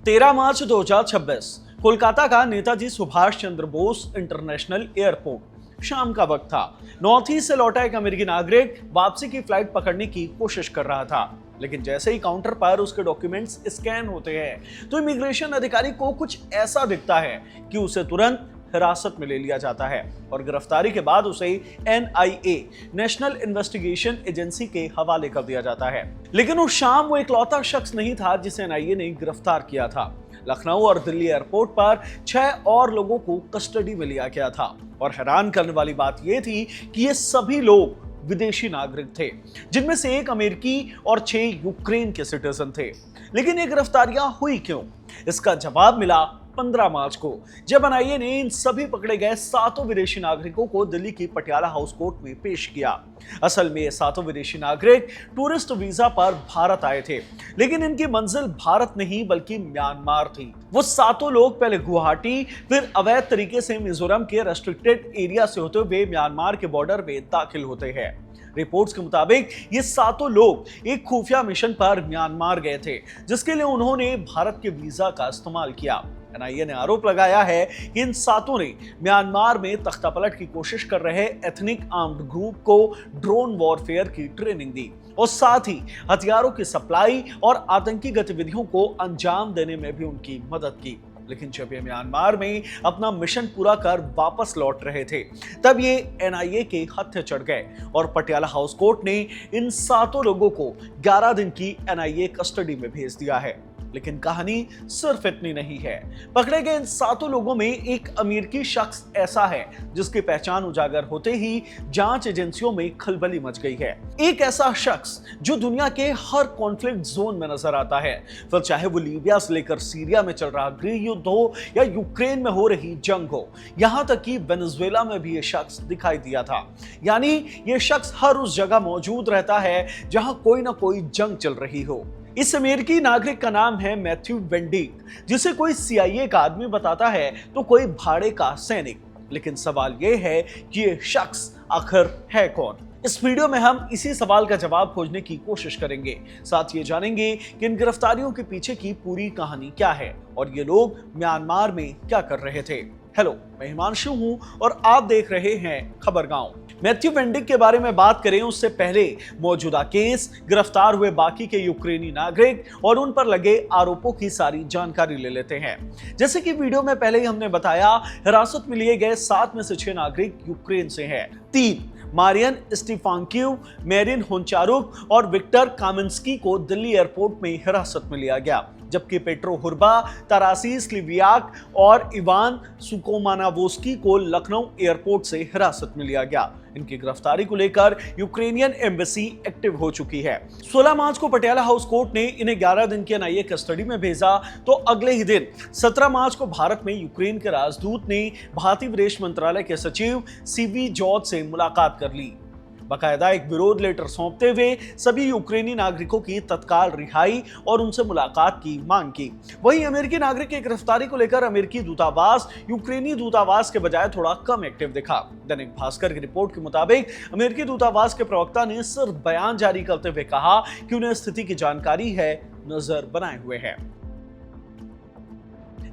13 मार्च 2026 कोलकाता का Netaji Subhash Chandra Bose international airport. शाम का वक्त था। नॉर्थ ईस्ट से लौटा एक अमेरिकी नागरिक वापसी की फ्लाइट पकड़ने की कोशिश कर रहा था, लेकिन जैसे ही काउंटर पर उसके डॉक्यूमेंट्स स्कैन होते हैं तो इमिग्रेशन अधिकारी को कुछ ऐसा दिखता है कि उसे तुरंत हिरासत में ले लिया जाता है और गिरफ्तारी के बाद उसे NIA नेशनल इन्वेस्टिगेशन एजेंसी के हवाले कर दिया जाता है। लेकिन उस शाम वो इकलौता शख्स नहीं था जिसे NIA ने गिरफ्तार किया था। लखनऊ और दिल्ली एयरपोर्ट पर 6 और लोगों को कस्टडी में लिया गया था और हैरान करने वाली बात यह थी कि ये सभी लोग विदेशी नागरिक थे, जिनमें से एक अमेरिकी और 6 यूक्रेन के सिटीजन थे। लेकिन ये गिरफ्तारियां हुई क्यों? इसका जवाब मिला 15 मार्च को, जब NIA ने इन सभी पकड़े गए 7 विदेशी नागरिकों को दिल्ली की पटियाला हाउस कोर्ट में पेश किया। असल में ये 7 विदेशी नागरिक टूरिस्ट वीजा पर भारत आए थे, लेकिन इनकी मंजिल भारत नहीं बल्कि म्यांमार थी। वो 7 लोग पहले गुवाहाटी, फिर अवैध तरीके से मिजोरम के रेस्ट्रिक्टेड एरिया से होते हुए म्यांमार के बॉर्डर में दाखिल होते हैं। रिपोर्ट्स के मुताबिक ये 7 लोग एक खुफिया मिशन पर म्यांमार गए थे, जिसके लिए उन्होंने भारत के वीजा का इस्तेमाल किया। NIA ने आरोप लगाया है कि इन 7 ने म्यांमार में तख्तापलट की कोशिश कर रहे एथनिक आर्म्ड ग्रुप को ड्रोन वॉरफेयर की ट्रेनिंग दी और साथ ही हथियारों की सप्लाई और आतंकी गतिविधियों को अंजाम देने में भी उनकी मदद की। लेकिन जब ये म्यांमार में अपना मिशन पूरा कर वापस लौट रहे थे, तब ये NIA के हत्थे चढ़ गए और पटियाला हाउस कोर्ट ने इन 7 लोगों को 11 दिन की NIA कस्टडी में भेज दिया है। लेकिन कहानी सिर्फ इतनी नहीं है। पकड़े गए इन 7 लोगों में एक अमेरिकी शख्स ऐसा है जिसकी पहचान उजागर होते ही जांच एजेंसियों में खलबली मच गई है। एक ऐसा शख्स जो दुनिया के हर कॉन्फ्लिक्ट जोन में नजर आता है, फिर चाहे वो लीबिया से लेकर सीरिया में चल रहा गृह युद्ध हो या यूक्रेन में हो रही जंग हो, यहां तक कि वेनेजुएला में भी ये शख्स दिखाई दिया था। यानी ये शख्स हर उस जगह मौजूद रहता है जहां कोई ना कोई जंग चल रही हो। इस अमेरिकी नागरिक का नाम है मैथ्यू वेंडिक, जिसे कोई CIA का आदमी बताता है तो कोई भाड़े का सैनिक। लेकिन सवाल यह है कि ये शख्स आखिर है कौन? इस वीडियो में हम इसी सवाल का जवाब खोजने की कोशिश करेंगे। साथ ये जानेंगे कि इन गिरफ्तारियों के पीछे की पूरी कहानी क्या है और ये लोग म्यांमार में क्या कर रहे थे। हेलो, मैं हिमांशु हूं और आप देख रहे हैं खबरगांव। मैथ्यू वेंडिक के बारे में बात करें उससे पहले मौजूदा केस, गिरफ्तार हुए बाकी के यूक्रेनी नागरिक और उन पर लगे आरोपों की सारी जानकारी ले लेते हैं। जैसे कि वीडियो में पहले ही हमने बताया, हिरासत में लिए गए 7 में से 6 नागरिक यूक्रेन से हैं। 3 मारियन स्टीफांक्यू, मेरिन होंचारुक और विक्टर कामिंस्की को दिल्ली एयरपोर्ट में हिरासत में लिया गया, जबकि पेट्रो हुर्बा, तारासिस लिवियाक और इवान सुकोमानावोस्की को लखनऊ एयरपोर्ट से हिरासत में लिया गया। इनकी गिरफ्तारी को लेकर यूक्रेनियन एम्बेसी एक्टिव हो चुकी है। 16 मार्च को पटियाला हाउस कोर्ट ने इन्हें 11 दिन की NIA कस्टडी में भेजा, तो अगले ही दिन 17 मार्च को भारत में यूक्रेन के राजदूत ने भारतीय विदेश मंत्रालय के सचिव CV जॉर्ज से मुलाकात कर ली। बाकायदा एक विरोध लेटर सौंपते हुए सभी यूक्रेनी नागरिकों की तत्काल रिहाई और उनसे मुलाकात की मांग की। वहीं अमेरिकी नागरिक की गिरफ्तारी को लेकर अमेरिकी दूतावास यूक्रेनी दूतावास के बजाय थोड़ा कम एक्टिव दिखा। दैनिक भास्कर की रिपोर्ट के मुताबिक अमेरिकी दूतावास के प्रवक्ता ने सिर्फ बयान जारी करते हुए कहा कि उन्हें स्थिति की जानकारी है, नजर बनाए हुए है।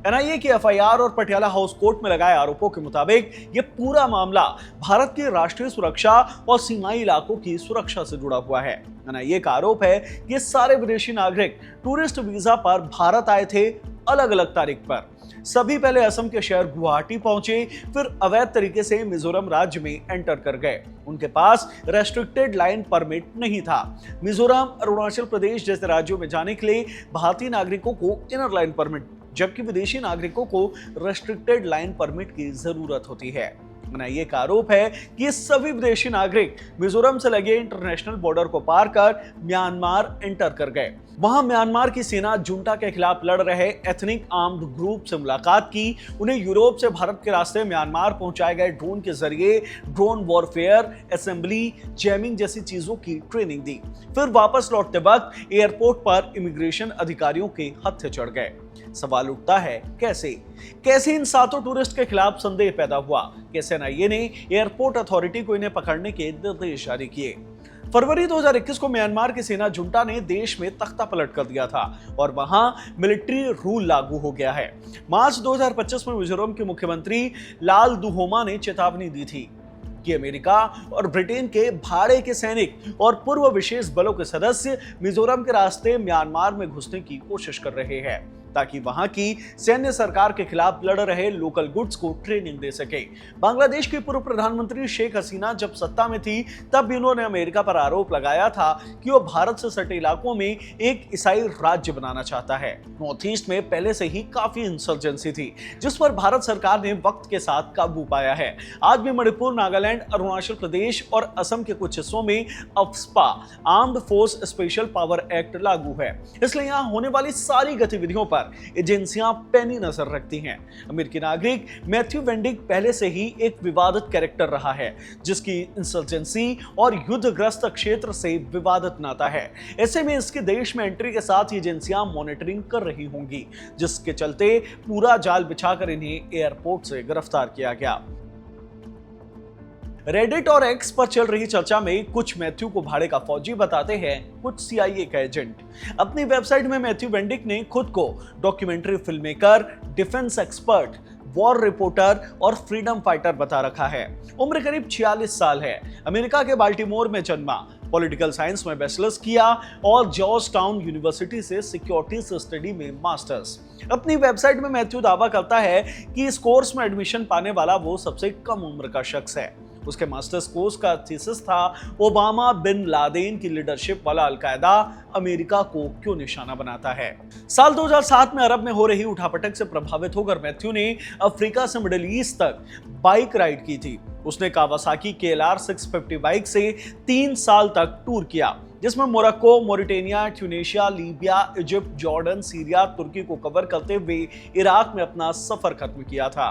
NIA की FIR और पटियाला हाउस कोर्ट में लगाए आरोपों के मुताबिक यह पूरा मामला भारत की राष्ट्रीय सुरक्षा और सीमाई इलाकों की सुरक्षा से जुड़ा हुआ है। NIA का आरोप है कि ये सारे विदेशी नागरिक टूरिस्ट वीजा पर भारत आए थे, अलग अलग तारीख पर। सभी पहले असम के शहर गुवाहाटी पहुंचे, फिर अवैध तरीके से मिजोरम राज्य में एंटर कर गए। उनके पास रेस्ट्रिक्टेड लाइन परमिट नहीं था। मिजोरम, अरुणाचल प्रदेश जैसे राज्यों में जाने के लिए भारतीय नागरिकों को इनर लाइन परमिट, जबकि विदेशी नागरिकों को रेस्ट्रिक्टेड लाइन परमिट की जरूरत होती है। NIA का आरोप है कि ये सभी विदेशी नागरिक मिजोरम से लगे इंटरनेशनल बॉर्डर को पार कर म्यांमार एंटर कर गए। वहां म्यांमार की सेना जुंटा के खिलाफ लड़ रहे एथनिक आर्म्ड ग्रुप से मुलाकात की, उन्हें यूरोप से भारत के रास्ते म्यांमार पहुंचाए गए ड्रोन के जरिए ड्रोन वॉरफेयर, असेंबली, जैमिंग जैसी चीजों की ट्रेनिंग दी। फिर वापस लौटते वक्त एयरपोर्ट पर इमिग्रेशन अधिकारियों के हत्थे चढ़ गए। सवाल उठता है, कैसे इन 7 टूरिस्ट के खिलाफ संदेह पैदा हुआ? कैसे NIA ने एयरपोर्ट अथॉरिटी को इन्हें पकड़ने के निर्देश जारी किए? फरवरी 2021 को म्यांमार की सेना जुंटा ने देश में तख्ता पलट कर दिया था और वहां मिलिट्री रूल लागू हो गया है। मार्च 2025 में मिजोरम के मुख्यमंत्री लाल दुहोमा ने चेतावनी दी थी कि अमेरिका और ब्रिटेन के भाड़े के सैनिक और पूर्व विशेष बलों के सदस्य मिजोरम के रास्ते म्यांमार में घुसने की कोशिश कर रहे हैं ताकि वहां की सैन्य सरकार के खिलाफ लड़ रहे लोकल गुड्स को ट्रेनिंग दे सके। बांग्लादेश की पूर्व प्रधानमंत्री शेख हसीना जब सत्ता में थी तब भी उन्होंने अमेरिका पर आरोप लगाया था कि वो भारत से सटे इलाकों में एक ईसाई राज्य बनाना चाहता है। नॉर्थ ईस्ट में पहले से ही काफी इंसर्जेंसी थी जिस पर भारत सरकार ने वक्त के साथ काबू पाया है। आज भी मणिपुर, नागालैंड, अरुणाचल प्रदेश और असम के कुछ हिस्सों में AFSPA armed force special power act लागू है, इसलिए यहाँ होने वाली सारी गतिविधियों पर एजेंसियां पैनी नजर रखती हैं। अमेरिकी नागरिक मैथ्यू वेंडिक पहले से ही एक विवादित कैरेक्टर रहा है जिसकी इंसर्जेंसी और युद्धग्रस्त क्षेत्र से विवादित नाता है। ऐसे में इसके देश में एंट्री के साथ एजेंसियां मॉनिटरिंग कर रही होंगी जिसके चलते पूरा जाल बिछाकर इन्हें एयरपोर्ट से गिरफ्तार किया गया। रेडिट और एक्स पर चल रही चर्चा में कुछ मैथ्यू को भाड़े का फौजी बताते हैं, कुछ CIA का एजेंट। अपनी वेबसाइट में मैथ्यू वेंडिक ने खुद को documentary film maker, defence expert, war reporter और फ्रीडम फाइटर बता रखा है। उम्र करीब 46 साल है। अमेरिका के बाल्टीमोर में जन्मा, पॉलिटिकल साइंस में बैचलर्स किया और जॉर्ज टाउन यूनिवर्सिटी से सिक्योरिटीज स्टडी में मास्टर्स। अपनी वेबसाइट में मैथ्यू दावा करता है कि इस कोर्स में एडमिशन पाने वाला वो सबसे कम उम्र का शख्स है। उसके मास्टर्स कोर्स का थीसिस था ओबामा बिन लादेन की लीडरशिप वाला अलकायदा अमेरिका को क्यों निशाना बनाता है। साल 2007 में अरब में हो रही उठापटक से प्रभावित होकर मैथ्यू ने अफ्रीका से मिडिल ईस्ट तक बाइक राइड की थी। उसने कावासाकी KLR 650 बाइक से 3 साल तक टूर किया जिसमें Morocco, Mauritania, Tunisia, Libya, Egypt, Jordan, Syria, तुर्की को कवर करते हुए इराक में अपना सफर खत्म किया था।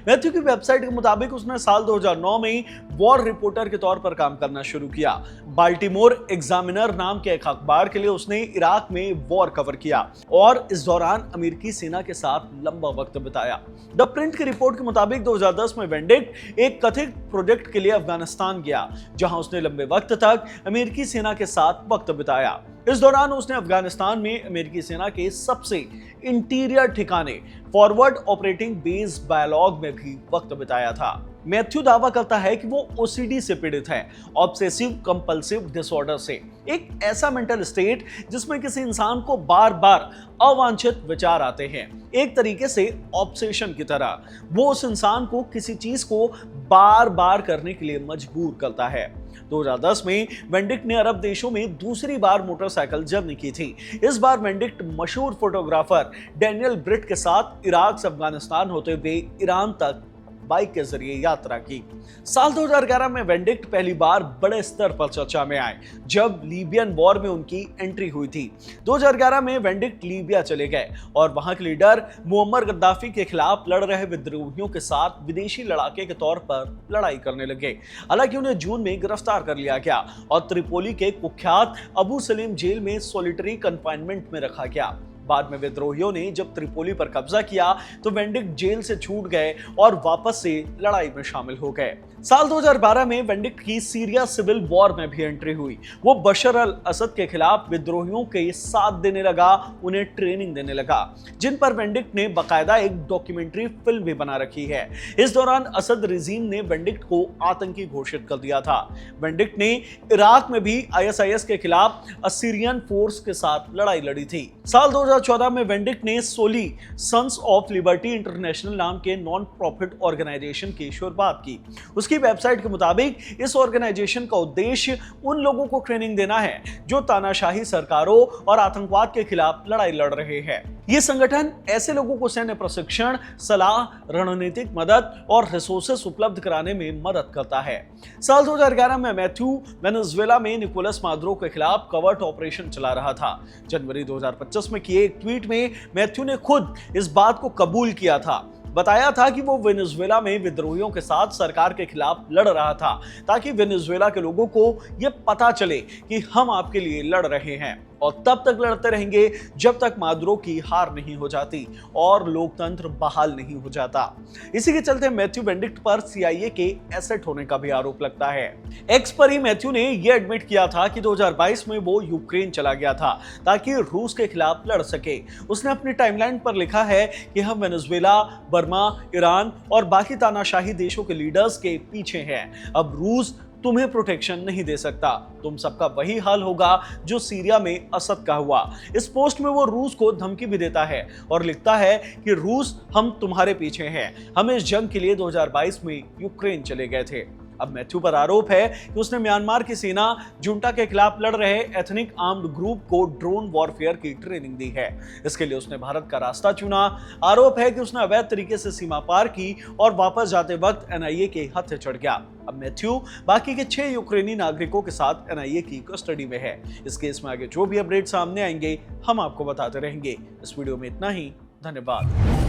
मैथ्यू की वेबसाइट के मुताबिक उसने साल 2009 में वॉर रिपोर्टर के तौर पर काम करना शुरू किया। बाल्टीमोर एग्जामिनर नाम के एक अखबार के लिए उसने इराक में वॉर कवर किया और इस दौरान अमेरिकी सेना के साथ लंबा वक्त बिताया। द प्रिंट की रिपोर्ट के मुताबिक 2010 में वेंडिक एक कथित प्रोजेक्ट के लिए अफगानिस्तान गया जहां उसने लंबे वक्त तक अमेरिकी सेना के साथ वक्त बिताया। इस दौरान उसने अफगानिस्तान में अमेरिकी सेना के सबसे इंटीरियर ठिकाने फॉरवर्ड ऑपरेटिंग बेस बायलॉग में भी वक्त बिताया था। मैथ्यू दावा करता है कि वो OCD से पीड़ित है, ऑब्सेसिव कंपल्सिव डिसऑर्डर से, एक ऐसा मेंटल स्टेट जिसमें किसी इंसान को बार बार अवांछित विचार आते हैं, एक तरीके से ऑब्सेशन की तरह। वो उस इंसान को किसी चीज को बार बार करने के लिए मजबूर करता है। 2010 में वेंडिक ने अरब देशों में दूसरी बार मोटरसाइकिल जर्नी की थी। इस बार वेंडिक मशहूर फोटोग्राफर डैनियल ब्रिट के साथ इराक से अफगानिस्तान होते हुए ईरान तक बाइक के जरिए यात्रा की। साल 2011 में वेंडिक्ट पहली बार बड़े स्तर पर चर्चा में आए जब लीबियन वॉर में उनकी एंट्री हुई थी। 2011 में वेंडिक्ट लीबिया चले गए और वहां के लीडर मुअम्मर गद्दाफी के खिलाफ लड़ रहे विद्रोहियों के साथ विदेशी लड़ाके के तौर पर लड़ाई करने लगे। हालांकि उन्हें जून में गिरफ्तार कर लिया गया और त्रिपोली के कुख्यात अबू सलीम जेल में सॉलिटरी कन्फाइनमेंट में रखा गया। बाद में विद्रोहियों ने जब त्रिपोली पर कब्जा किया तो वेंडिक जेल से छूट गए और वापस से लड़ाई में शामिल हो गए। साल 2012 में वेंडिक की सीरिया सिविल वॉर में भी एंट्री हुई। वो बशर अल असद के खिलाफ विद्रोहियों के साथ देने लगा, उन्हें ट्रेनिंग देने लगा, जिन पर वेंडिक ने बाकायदा एक डॉक्यूमेंट्री फिल्म भी बना रखी है। इस दौरान असद रिजीम ने वेंडिक को आतंकी घोषित कर दिया था। वेंडिक ने इराक में भी ISIS के खिलाफ असीरियन फोर्स के साथ लड़ाई लड़ी थी। साल 2014 में वेंडिक ने सोली सन्स ऑफ लिबर्टी इंटरनेशनल नाम के नॉन प्रॉफिट ऑर्गेनाइजेशन की शुरुआत की। उसकी वेबसाइट के मुताबिक इस ऑर्गेनाइजेशन का उद्देश्य उन लोगों को ट्रेनिंग देना है जो तानाशाही सरकारों और आतंकवाद के खिलाफ लड़ाई लड़ रहे हैं। ये संगठन ऐसे लोगों को सैन्य प्रशिक्षण, सलाह, रणनीतिक मदद और रिसोर्सेस उपलब्ध कराने में मदद करता है। साल 2011 में मैथ्यू वेनेजुएला में निकोलस मादुरो के खिलाफ कवर्ट ऑपरेशन चला रहा था। जनवरी 2025 में किए एक ट्वीट में मैथ्यू ने खुद इस बात को कबूल किया था, बताया था कि वो वेनेजुएला में विद्रोहियों के साथ सरकार के खिलाफ लड़ रहा था ताकि वेनेजुएला के लोगों को यह पता चले कि हम आपके लिए लड़ रहे हैं। और तब तक लड़ते रहेंगे जब तक मादुरो की हार नहीं हो जाती और लोकतंत्र बहाल नहीं हो जाता। इसी के चलते मैथ्यू बेनेडिक्ट पर CIA के एसेट होने का भी आरोप लगता है। एक्स पर ही मैथ्यू ने यह एडमिट किया था कि 2022 में वो यूक्रेन चला गया था ताकि रूस के खिलाफ लड़ सके। उसने अपनी टाइमलाइन पर लिखा है कि हम वेनेजुएला, बर्मा, ईरान और बाकी तानाशाही देशों के लीडर्स के पीछे हैं। अब रूस तुम्हें प्रोटेक्शन नहीं दे सकता। तुम सबका वही हाल होगा जो सीरिया में असद का हुआ। इस पोस्ट में वो रूस को धमकी भी देता है और लिखता है कि रूस, हम तुम्हारे पीछे हैं। हम इस जंग के लिए 2022 में यूक्रेन चले गए थे। अब मैथ्यू पर आरोप है कि उसने म्यांमार की सेना जुंटा के खिलाफ लड़ रहे एथनिक आर्म्ड ग्रुप को ड्रोन वॉरफेयर की ट्रेनिंग दी है। इसके लिए उसने भारत का रास्ता चुना। आरोप है कि उसने अवैध तरीके से सीमा पार की और वापस जाते वक्त NIA के हत्थे चढ़ गया। अब मैथ्यू बाकी के 6 यूक्रेनी नागरिकों के साथ NIA की कस्टडी में है। इस केस में आगे जो भी अपडेट सामने आएंगे हम आपको बताते रहेंगे। इस वीडियो में इतना ही। धन्यवाद।